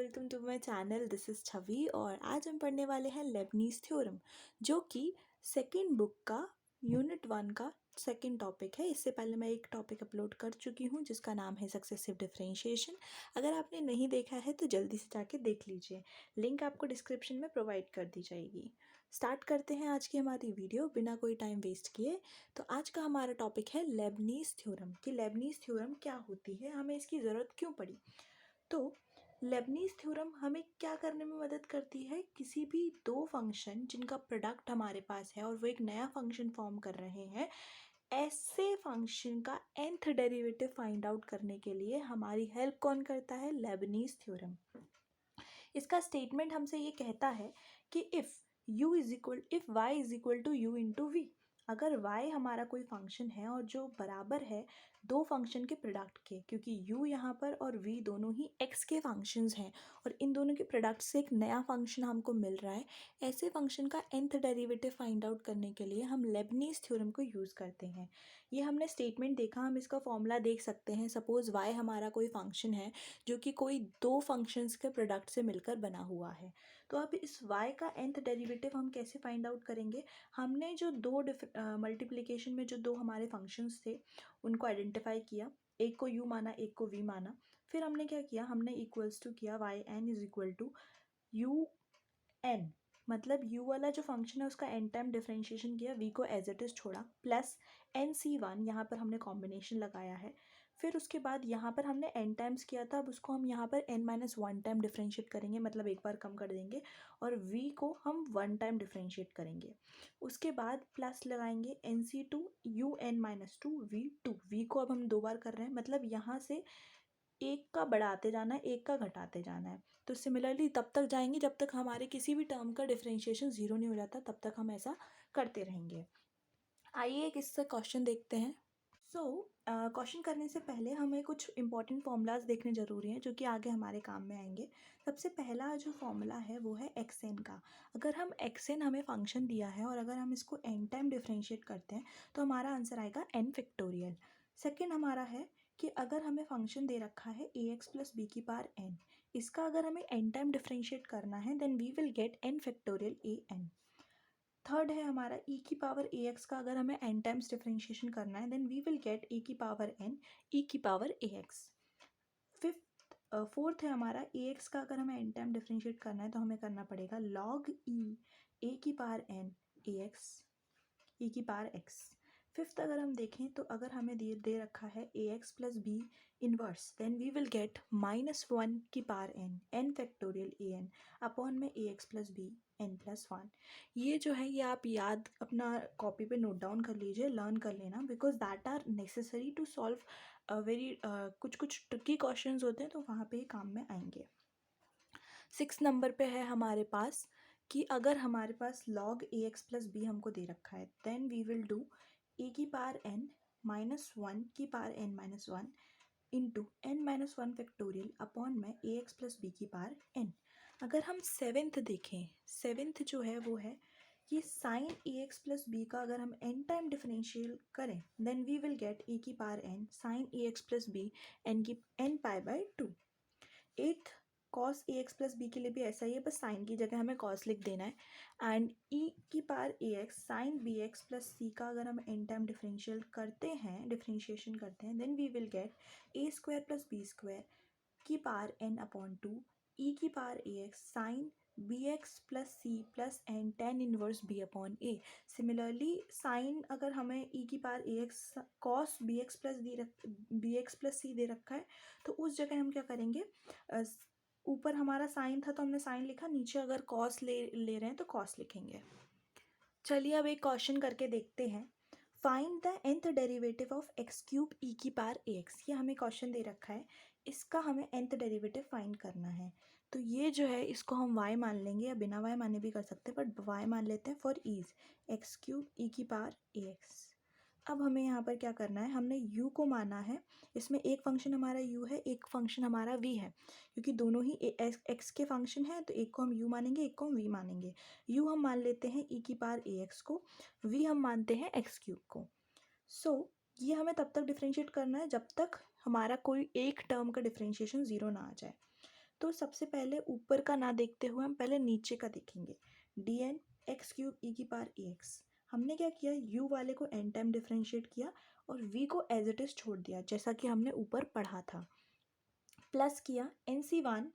Welcome to my channel. This is Chhavi और आज हम पढ़ने वाले हैं लेबनीज़ थ्योरम, जो कि सेकंड बुक का यूनिट 1 का सेकंड टॉपिक है। इससे पहले मैं एक टॉपिक अपलोड कर चुकी हूँ जिसका नाम है सक्सेसिव डिफरेंशिएशन। अगर आपने नहीं देखा है तो जल्दी से जाके देख लीजिए, लिंक आपको डिस्क्रिप्शन में प्रोवाइड कर दी जाएगी। स्टार्ट करते हैं आज की हमारी वीडियो बिना कोई टाइम वेस्ट किए। तो आज का हमारा टॉपिक है लेबनीज़ थ्योरम कि लेबनीज़ थ्योरम क्या होती है, हमें इसकी ज़रूरत क्यों पड़ी। तो लेबनीज़ थ्योरम हमें क्या करने में मदद करती है, किसी भी दो फंक्शन जिनका प्रोडक्ट हमारे पास है और वो एक नया फंक्शन फॉर्म कर रहे हैं, ऐसे फंक्शन का nth डेरिवेटिव फाइंड आउट करने के लिए हमारी हेल्प कौन करता है? Leibniz theorem. इसका स्टेटमेंट हमसे ये कहता है कि if y is equal to u into v, अगर y हमारा कोई फंक्शन है और जो बराबर है दो फंक्शन के प्रोडक्ट के, क्योंकि u यहाँ पर और v दोनों ही x के फंक्शंस हैं और इन दोनों के प्रोडक्ट से एक नया फंक्शन हमको मिल रहा है, ऐसे फंक्शन का nth डेरिवेटिव फाइंड आउट करने के लिए हम लेबनीज़ थ्योरम को यूज़ करते हैं। ये हमने स्टेटमेंट देखा, हम इसका फॉर्मूला देख सकते हैं। सपोज़ y हमारा कोई फंक्शन है जो कि कोई दो फंक्शंस के प्रोडक्ट से मिलकर बना हुआ है। तो अब इस y का nth डेरिवेटिव हम कैसे फाइंड आउट करेंगे? हमने जो दो मल्टीप्लिकेशन में जो दो हमारे फंक्शंस थे उनको आइडेंटिफाई किया, एक को u माना एक को v माना। फिर हमने क्या किया, हमने इक्वल्स टू किया y n is equal to u n, मतलब u वाला जो फंक्शन है उसका n टाइम डिफरेंशिएशन किया, v को एज इट इज़ छोड़ा, प्लस NC1 यहाँ पर हमने कॉम्बिनेशन लगाया है। फिर उसके बाद यहाँ पर हमने n टाइम्स किया था, अब उसको हम यहाँ पर n-1 टाइम डिफरेंशिएट करेंगे, मतलब एक बार कम कर देंगे, और v को हम 1 टाइम डिफरेंशिएट करेंगे। उसके बाद प्लस लगाएंगे NC2 UN-2 V2, v को अब हम दो बार कर रहे हैं, मतलब यहाँ से एक का बढ़ाते जाना है, एक का घटाते जाना है। तो सिमिलरली तब तक जाएंगे जब तक हमारे किसी भी टर्म का डिफरेंशिएशन ज़ीरो नहीं हो जाता, तब तक हम ऐसा करते रहेंगे। आइए एक इससे क्वेश्चन देखते हैं। क्वेश्चन करने से पहले हमें कुछ इंपॉर्टेंट फॉर्मूलाज देखने ज़रूरी हैं जो कि आगे हमारे काम में आएंगे। सबसे पहला जो फॉर्मूला है वो है xn का। अगर हम xn हमें फंक्शन दिया है और अगर हम इसको n टाइम डिफरेंशिएट करते हैं तो हमारा आंसर आएगा n फैक्टोरियल। सेकेंड हमारा है कि अगर हमें फंक्शन दे रखा है ax प्लस बी की पावर n, इसका अगर हमें n टाइम डिफरेंशिएट करना है then we will get n factorial an। Third है हमारा e की पावर ax का अगर हमें n टाइम्स डिफरेंशिएशन करना है then we will get e की पावर n e की पावर ax। फोर्थ है हमारा ax का अगर हमें n टाइम डिफरेंशिएट करना है तो हमें करना पड़ेगा log e a की पावर n ax e की पावर x। फिफ्थ अगर हम देखें तो अगर हमें दे रखा है ax plus b inverse then we will get -1 की power n factorial an upon में ax प्लस बी n+1। ये जो है ये आप याद अपना कॉपी पे नोट डाउन कर लीजिए, लर्न कर लेना, because that are necessary to solve very कुछ ट्रिकी क्वेश्चंस होते हैं तो वहाँ पे काम में आएंगे। 6 नंबर पे है हमारे पास कि अगर हमारे पास log ax प्लस बी हमको दे रखा है then we will do a की पावर n -1 की power n-1 into n-1 factorial upon में ax प्लस बी की पावर n। अगर हम सेवेंथ देखें, सेवेंथ जो है वो है कि साइन ax प्लस बी का अगर हम n टाइम डिफरेंशियल करें then we will get e की power n sine ax plus b n pi by 2। Eighth cos a x plus b के लिए भी ऐसा ही है, बस साइन की जगह हमें कॉस लिख देना है। एंड ई की power a x sine b x plus c का अगर हम एन टाइम डिफरेंशिएशन करते हैं then we will get a square plus b square की पावर n अपॉन 2 ई की power a x sine b x plus c plus n tan inverse b upon a. Similarly sine अगर हमें e की power a x cos b x plus c दे रखा है तो उस जगह हम क्या करेंगे, ऊपर हमारा साइन था तो हमने साइन लिखा, नीचे अगर कॉस ले रहे हैं तो कॉस लिखेंगे। चलिए अब एक क्वेश्चन करके देखते हैं। Find the nth derivative of x cube e की पावर ए एक्स। ये हमें क्वेश्चन दे रखा है, इसका हमें nth डेरिवेटिव फाइंड करना है। तो ये जो है इसको हम y मान लेंगे या बिना y माने भी कर सकते हैं, बट y मान लेते हैं for ease. X cube e की पावर ए एक्स। अब हमें यहाँ पर क्या करना है, हमने u को माना है, इसमें एक फंक्शन हमारा u है एक फंक्शन हमारा v है, क्योंकि दोनों ही x के फंक्शन हैं तो एक को हम u मानेंगे एक को हम v मानेंगे। u हम मान लेते हैं e की पावर ax को, v हम मानते हैं x क्यूब को। ये हमें तब तक डिफ्रेंशिएट करना है जब तक हमारा कोई एक टर्म का डिफ्रेंशिएशन ज़ीरो ना आ जाए। तो सबसे पहले ऊपर का ना देखते हुए हम पहले नीचे का देखेंगे। dn x क्यूब ई की पावर ax। हमने क्या किया, u वाले को n टाइम डिफरेंशिएट किया और v को एज इट इज़ छोड़ दिया जैसा कि हमने ऊपर पढ़ा था। प्लस किया nc1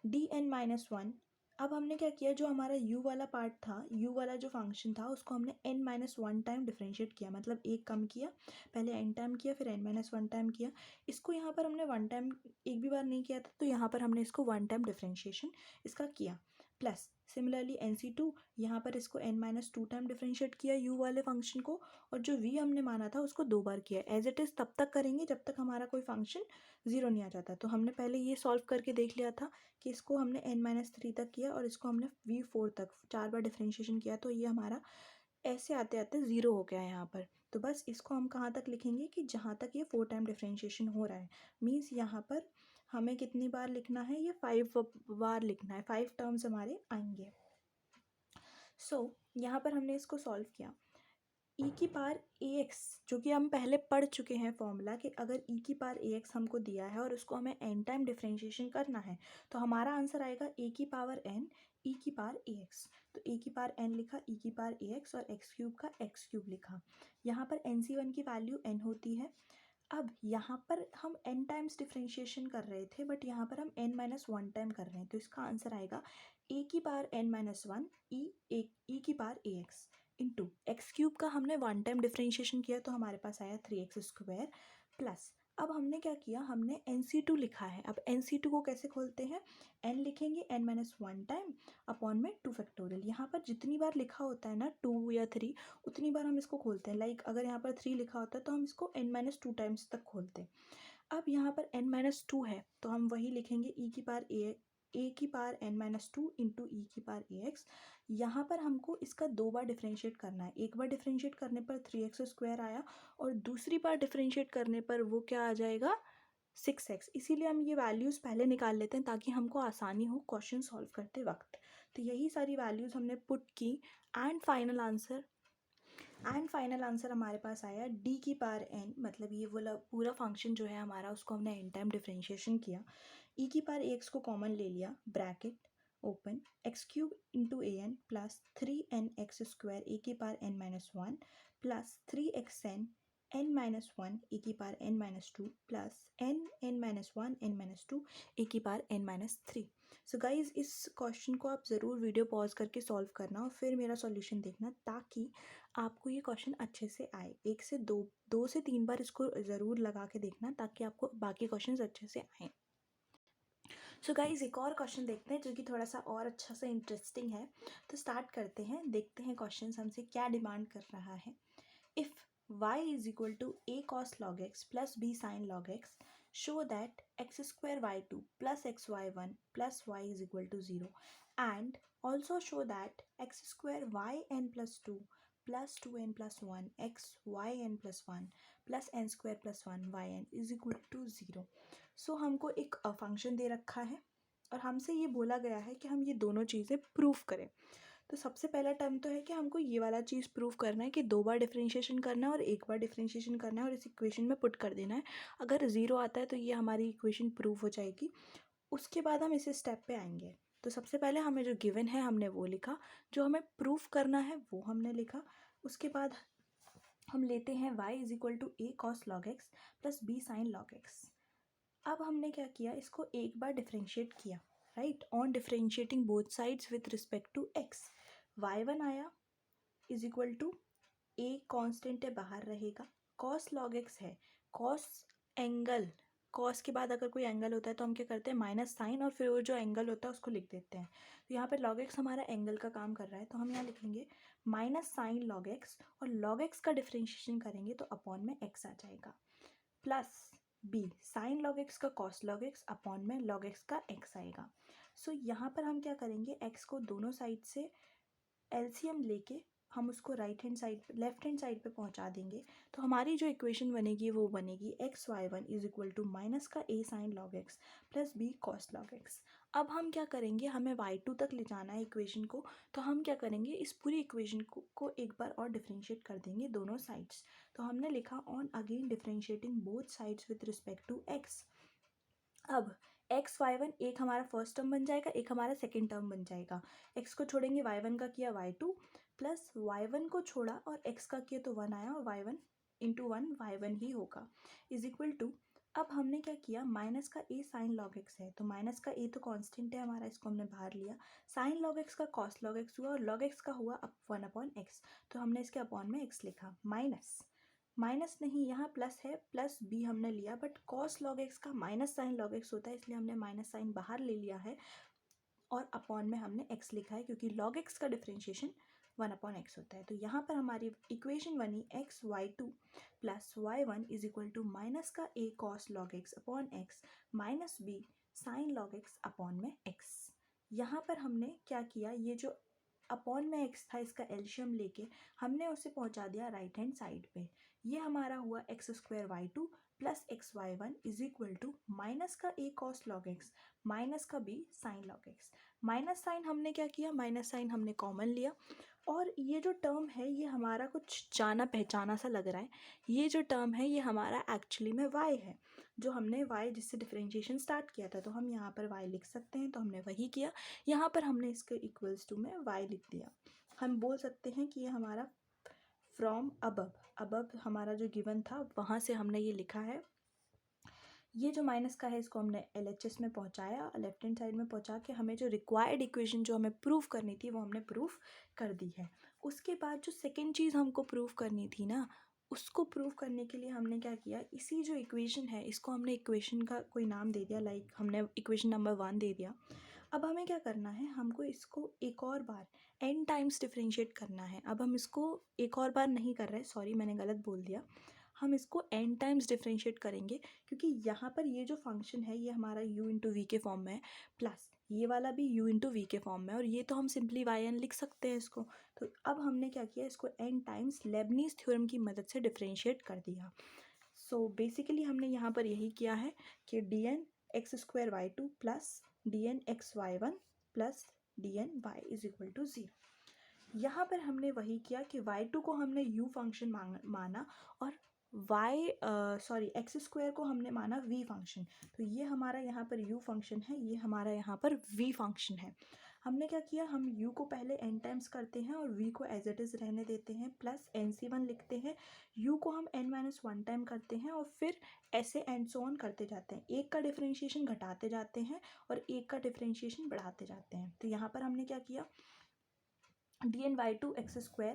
dn-1। अब हमने क्या किया, जो हमारा u वाला पार्ट था, u वाला जो फंक्शन था उसको हमने n-1 टाइम डिफरेंशिएट किया, मतलब एक कम किया, पहले n टाइम किया फिर n-1 टाइम किया। इसको यहाँ पर हमने 1 टाइम एक भी बार नहीं किया था, तो यहाँ पर हमने इसको 1 टाइम डिफरेंशिएशन इसका किया। प्लस सिमिलरली nc2, यहाँ पर इसको n-2 टाइम डिफरेंशिएट किया u वाले फंक्शन को, और जो v हमने माना था उसको 2 बार किया। एज इट इज़ तब तक करेंगे जब तक हमारा कोई फंक्शन 0 नहीं आ जाता। तो हमने पहले ये सॉल्व करके देख लिया था कि इसको हमने n-3 तक किया और इसको हमने v4 तक 4 बार डिफरेंशिएशन किया, तो ये हमारा ऐसे आते आते 0 हो गया यहाँ पर। तो बस इसको हम कहाँ तक लिखेंगे कि जहाँ तक ये 4 टाइम डिफरेंशिएशन हो रहा है, मीन्स यहाँ पर हमें कितनी बार लिखना है, ये 5 बार लिखना है, 5 टर्म्स हमारे आएंगे। यहाँ पर हमने इसको सॉल्व किया। ई की पावर ax, जो कि हम पहले पढ़ चुके हैं फॉर्मूला, कि अगर ई की पावर ax हमको दिया है और उसको हमें n टाइम डिफरेंशिएशन करना है तो हमारा आंसर आएगा a की पावर n ई की पावर ax। तो a की पावर n लिखा, e की पावर ax और x क्यूब का x क्यूब लिखा। यहाँ पर nc1 की वैल्यू n होती है। अब यहाँ पर हम n टाइम्स डिफरेंशिएशन कर रहे थे, बट यहाँ पर हम n-1 टाइम कर रहे हैं, तो इसका आंसर आएगा a की पावर n-1 ई की power ax into x cube का हमने 1 टाइम डिफरेंशिएशन किया तो हमारे पास आया 3x² प्लस। अब हमने क्या किया, हमने nc2 लिखा है। अब nc2 को कैसे खोलते हैं, n लिखेंगे n-1 टाइम अपॉन में 2 फैक्टोरियल। यहाँ पर जितनी बार लिखा होता है ना 2 या 3, उतनी बार हम इसको खोलते हैं। लाइक अगर यहाँ पर 3 लिखा होता है तो हम इसको n-2 टाइम्स तक खोलते हैं। अब यहाँ पर n-2 है तो हम वही लिखेंगे e की पावर a की पावर n-2 इंटू ई की पावर ax। यहाँ पर हमको इसका 2 बार डिफरेंशिएट करना है। एक बार डिफरेंशिएट करने पर 3x² आया और दूसरी बार डिफरेंशिएट करने पर वो क्या आ जाएगा, 6x। इसीलिए हम ये वैल्यूज़ पहले निकाल लेते हैं ताकि हमको आसानी हो क्वेश्चन सॉल्व करते वक्त। तो यही सारी वैल्यूज़ हमने पुट की एंड फाइनल आंसर हमारे पास आया d की पावर n, मतलब ये वाला पूरा फंक्शन जो है हमारा उसको हमने n टाइम डिफरेंशिएशन किया। e की पावर ax को कॉमन ले लिया, bracket open, x cube into a n plus 3nx² a की power n-1 plus 3xn n-1 ए की power n-2 plus n-1 n-2 ए की पावर n-3। सो गाइज इस question को आप ज़रूर वीडियो पॉज करके सॉल्व करना और फिर मेरा सॉल्यूशन देखना, ताकि आपको ये क्वेश्चन अच्छे से आए। 1 से 2 से 3 बार इसको ज़रूर लगा के देखना ताकि आपको बाकी क्वेश्चंस अच्छे से आएँ। सो गाइज एक और क्वेश्चन देखते हैं जो कि थोड़ा सा और अच्छा सा इंटरेस्टिंग है। तो स्टार्ट करते हैं, देखते हैं क्वेश्चन हमसे क्या डिमांड कर रहा है। If y is equal to a cos log x plus b sin log x, show that x² y2 plus xy1 plus y is equal to 0, and also show that x² yn plus 2 plus 2n plus 1 x yn plus 1 plus n² plus 1 yn is equal to 0। सो हमको एक function दे रखा है और हमसे ये बोला गया है कि हम ये दोनों चीज़ें प्रूफ करें। तो सबसे पहला टर्म तो है कि हमको ये वाला चीज़ प्रूव करना है कि 2 बार डिफरेंशिएशन करना है और 1 बार डिफरेंशिएशन करना है और इस इक्वेशन में पुट कर देना है। अगर 0 आता है तो ये हमारी इक्वेशन प्रूव हो जाएगी। उसके बाद हम इस स्टेप पे आएंगे। तो सबसे पहले हमें जो गिवन है हमने वो लिखा, जो हमें प्रूफ करना है वो हमने लिखा। उसके बाद हम लेते हैं y is equal to a cos log x plus b sin log x। अब हमने क्या किया, इसको एक बार डिफरेंशिएट किया, right, on differentiating both sides with respect to x। y1 आया is equal to a constant है, बाहर रहेगा, cos log x है, cos एंगल, cos के बाद अगर कोई एंगल होता है तो हम क्या करते हैं, माइनस साइन और फिर वो जो एंगल होता है उसको लिख देते हैं। तो यहाँ पे log x हमारा एंगल का काम कर रहा है, तो हम यहाँ लिखेंगे माइनस साइन log x, और log x का डिफरेंशिएशन करेंगे तो अपॉन में x आ जाएगा, plus b sine log x का cos log x अपॉन में log x का x आएगा। सो यहाँ पर हम क्या करेंगे, x को दोनों साइड से एलसीएम लेके हम उसको लेफ्ट हैंड साइड पे पहुंचा देंगे। तो हमारी जो इक्वेशन बनेगी वो बनेगी xy1 is equal to minus का a sine log x plus b cos log x। अब हम क्या करेंगे, हमें y2 तक ले जाना है इक्वेशन को, तो हम क्या करेंगे, इस पूरी इक्वेशन को एक बार और डिफरेंशिएट कर देंगे दोनों साइड्स। तो हमने लिखा on again differentiating both sides with respect to x। अब xy1 एक हमारा फर्स्ट टर्म बन जाएगा, एक हमारा सेकेंड टर्म बन जाएगा। x को छोड़ेंगे y1 का किया y2 प्लस y1 को छोड़ा और x का किया तो 1 आया और y1 इंटू 1 y1 ही होगा इज इक्वल टू। अब हमने क्या किया, माइनस का a साइन लॉग x है तो माइनस का a तो कांस्टेंट है हमारा, इसको हमने बाहर लिया। साइन लॉग x का कॉस लॉग x हुआ और लॉग x का हुआ 1/x, तो हमने इसके अपॉन में x लिखा। माइनस नहीं, यहाँ प्लस है, प्लस b हमने लिया, बट कॉस लॉग x का माइनस साइन लॉग x होता है, इसलिए हमने माइनस साइन बाहर ले लिया है और अपॉन में हमने x लिखा है, क्योंकि log x का डिफरेंशिएशन 1/x होता है। तो यहाँ पर हमारी इक्वेशन बनी xy2 plus y1 is equal to minus का a cos log x upon x minus b sine log x upon में x। यहाँ पर हमने क्या किया, ये जो अपॉन में x था इसका एल्शियम लेके हमने उसे पहुँचा दिया राइट हैंड साइड पे। ये हमारा हुआ x² y2 plus xy1 is equal to minus का a cos log x minus का b sine log x। Minus sine हमने क्या किया, माइनस साइन हमने कॉमन लिया और ये जो टर्म है ये हमारा कुछ जाना पहचाना सा लग रहा है। ये जो टर्म है ये हमारा एक्चुअली में y है, जो हमने y जिससे डिफरेंशिएशन स्टार्ट किया था, तो हम यहाँ पर y लिख सकते हैं, तो हमने वही किया। यहाँ पर हमने इसके इक्वल्स टू में y लिख दिया। हम बोल सकते हैं कि ये हमारा फ्रॉम अबव हमारा जो गिवन था वहाँ से हमने ये लिखा है। ये जो माइनस का है इसको हमने LHS में पहुंचाया, लेफ्ट हैंड साइड में पहुंचा के हमें जो रिक्वायर्ड इक्वेशन जो हमें प्रूफ करनी थी वो हमने प्रूफ कर दी है। उसके बाद जो सेकेंड चीज़ हमको प्रूफ करनी थी ना, उसको प्रूफ करने के लिए हमने क्या किया, इसी जो इक्वेशन है इसको हमने इक्वेशन का कोई नाम दे दिया, लाइक हमने इक्वेशन नंबर 1 दे दिया। अब हमें क्या करना है, हमको इसको एक और बार n टाइम्स डिफ्रेंशिएट करना है। अब हम इसको एक और बार नहीं कर रहे, सॉरी मैंने गलत बोल दिया, हम इसको n टाइम्स डिफ्रेंशिएट करेंगे, क्योंकि यहाँ पर ये जो फंक्शन है ये हमारा u इंटू वी के फॉर्म में है, प्लस ये वाला भी u इंटू वी के फॉर्म में है, और ये तो हम सिंपली yn लिख सकते हैं इसको। तो अब हमने क्या किया, इसको n टाइम्स लेबनीज़ थ्योरम की मदद से डिफ्रेंशिएट कर दिया। सो बेसिकली हमने यहाँ पर यही किया है कि dn x² y2 plus dn x y1 plus dn y is equal to 0। यहाँ पर हमने वही किया कि y2 को हमने u फंक्शन माना और x² को हमने माना v फंक्शन। तो ये हमारा यहाँ पर u फंक्शन है, ये हमारा यहाँ पर v फंक्शन है। हमने क्या किया, हम u को पहले n टाइम्स करते हैं और v को एज इट इज़ रहने देते हैं, प्लस nc1 लिखते हैं। u को हम n-1 टाइम करते हैं और फिर ऐसे एंड सो ऑन करते जाते हैं, एक का डिफरेंशिएशन घटाते जाते हैं और एक का डिफरेंशिएशन बढ़ाते जाते हैं। तो यहाँ पर हमने क्या किया, dn y2 x²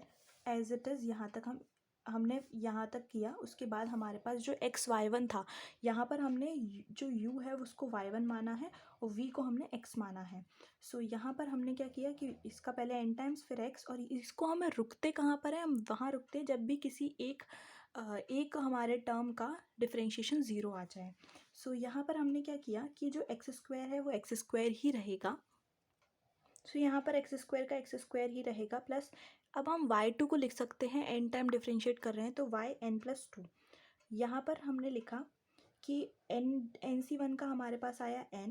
as it is यहाँ तक हमने यहाँ तक किया। उसके बाद हमारे पास जो xy1 था, यहाँ पर हमने जो u है उसको y1 माना है और v को हमने x माना है। सो यहाँ पर हमने क्या किया कि इसका पहले n टाइम्स फिर x, और इसको हमें रुकते कहाँ पर है, हम वहाँ रुकते जब भी किसी एक हमारे टर्म का डिफरेंशिएशन 0 आ जाए। सो यहाँ पर हमने क्या किया कि जो x² है वो x² ही रहेगा। सो यहाँ पर x² का x² ही रहेगा, प्लस अब हम y2 को लिख सकते हैं, n टाइम डिफरेंशिएट कर रहे हैं तो yn+2। यहाँ पर हमने लिखा कि nc1 का हमारे पास आया n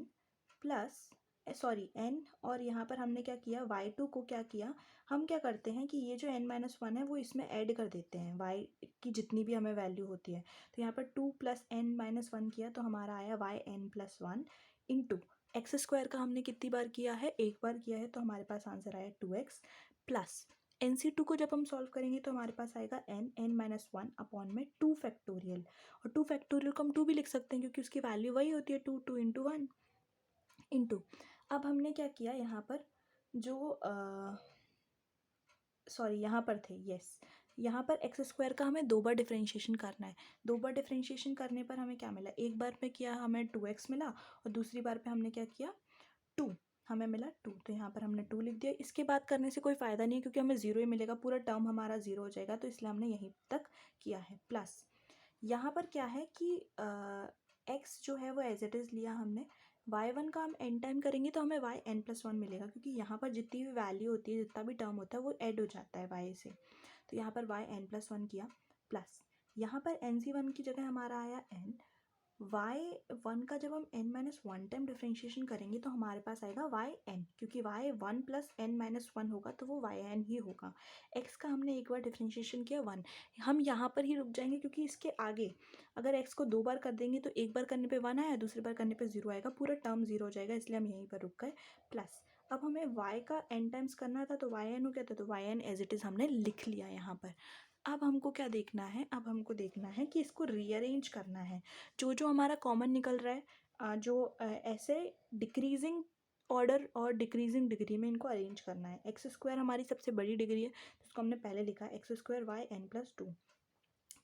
प्लस n, और यहाँ पर हमने क्या किया, y2 को क्या किया, हम क्या करते हैं कि ये जो n-1 है वो इसमें ऐड कर देते हैं, y की जितनी भी हमें वैल्यू होती है। तो यहाँ पर 2 + n-1 किया तो हमारा आया yn+1 इंटू x² का हमने कितनी बार किया है, एक बार किया है, तो हमारे पास आंसर आया 2x प्लस nc2 को जब हम सॉल्व करेंगे तो हमारे पास आएगा n-1 अपॉन में 2 फैक्टोरियल, और 2 फैक्टोरियल को हम 2 भी लिख सकते हैं क्योंकि उसकी वैल्यू वही होती है 2 इंटू 1 इंटू। अब हमने क्या किया, यहाँ पर जो यहाँ पर थे, यहाँ पर x² का हमें 2 बार डिफरेंशिएशन करना है। 2 बार डिफरेंशिएशन करने पर हमें क्या मिला, एक बार में किया हमें 2x मिला और दूसरी बार पे हमने क्या किया 2, हमें मिला 2, तो यहाँ पर हमने 2 लिख दिया। इसके बाद करने से कोई फ़ायदा नहीं है क्योंकि हमें 0 ही मिलेगा, पूरा टर्म हमारा 0 हो जाएगा, तो इसलिए हमने यहीं तक किया है। प्लस यहाँ पर क्या है कि x जो है वो एज इट इज़ लिया हमने, y1 का हम n टाइम करेंगे तो हमें yn+1 मिलेगा, क्योंकि यहाँ पर जितनी भी वैल्यू होती है, जितना भी टर्म होता है वो ऐड हो जाता है y से, तो यहाँ पर yn+1 किया। प्लस यहाँ पर nc1 की जगह हमारा आया n y1 का जब हम n-1 टाइम डिफ्रेंशिएशन करेंगे तो हमारे पास आएगा yn, क्योंकि y1 प्लस n-1 होगा तो वो yn ही होगा। x का हमने एक बार डिफ्रेंशिएशन किया 1, हम यहाँ पर ही रुक जाएंगे क्योंकि इसके आगे अगर x को 2 बार कर देंगे तो एक बार करने पे 1 आया, दूसरी बार करने पे 0 आएगा, पूरा टर्म 0 हो जाएगा, इसलिए हम यहीं पर रुक गए। प्लस अब हमें y का n टाइम्स करना था तो yn हो गया था, तो yn एज इट इज़ हमने लिख लिया यहाँ पर। अब हमको क्या देखना है, अब हमको देखना है कि इसको रीअरेंज करना है। जो जो हमारा कॉमन निकल रहा है ऐसे डिक्रीजिंग ऑर्डर और डिक्रीजिंग डिग्री में इनको अरेंज करना है। एक्स स्क्वायर हमारी सबसे बड़ी डिग्री है तो उसको हमने पहले लिखा x square y n plus 2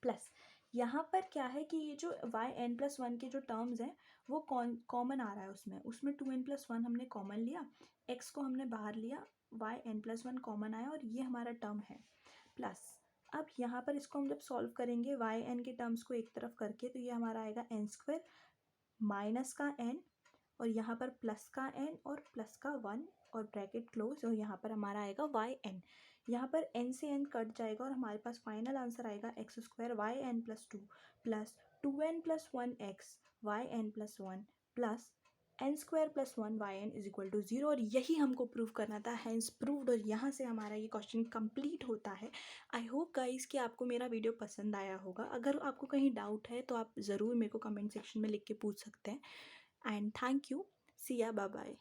plus यहाँ पर क्या है कि ये जो वाई एन प्लस 1 के जो टर्म्स हैं वो कॉमन आ रहा है, उसमें 2n+1 हमने कॉमन लिया, x को हमने बाहर लिया, वाई एन प्लस 1 कॉमन आया और ये हमारा टर्म है। प्लस अब यहाँ पर इसको हम जब सॉल्व करेंगे वाई एन के टर्म्स को एक तरफ करके तो ये हमारा आएगा एन स्क्वायर माइनस का एन और यहाँ पर प्लस का एन और प्लस का 1 और ब्रैकेट क्लोज, और यहाँ पर हमारा आएगा वाई एन। यहाँ पर एन से एन कट जाएगा और हमारे पास फाइनल आंसर आएगा x square y n plus 2 plus 2n+1 x y n plus 1 plus n square plus 1 y n is equal to 0। और यही हमको प्रूव करना था, हैंस प्रूव्ड, और यहाँ से हमारा ये क्वेश्चन कंप्लीट होता है। आई होप गाइस कि आपको मेरा वीडियो पसंद आया होगा। अगर आपको कहीं डाउट है तो आप ज़रूर मेरे को कमेंट सेक्शन में लिख के पूछ सकते हैं। एंड थैंक यू, सी या, बाय बाय।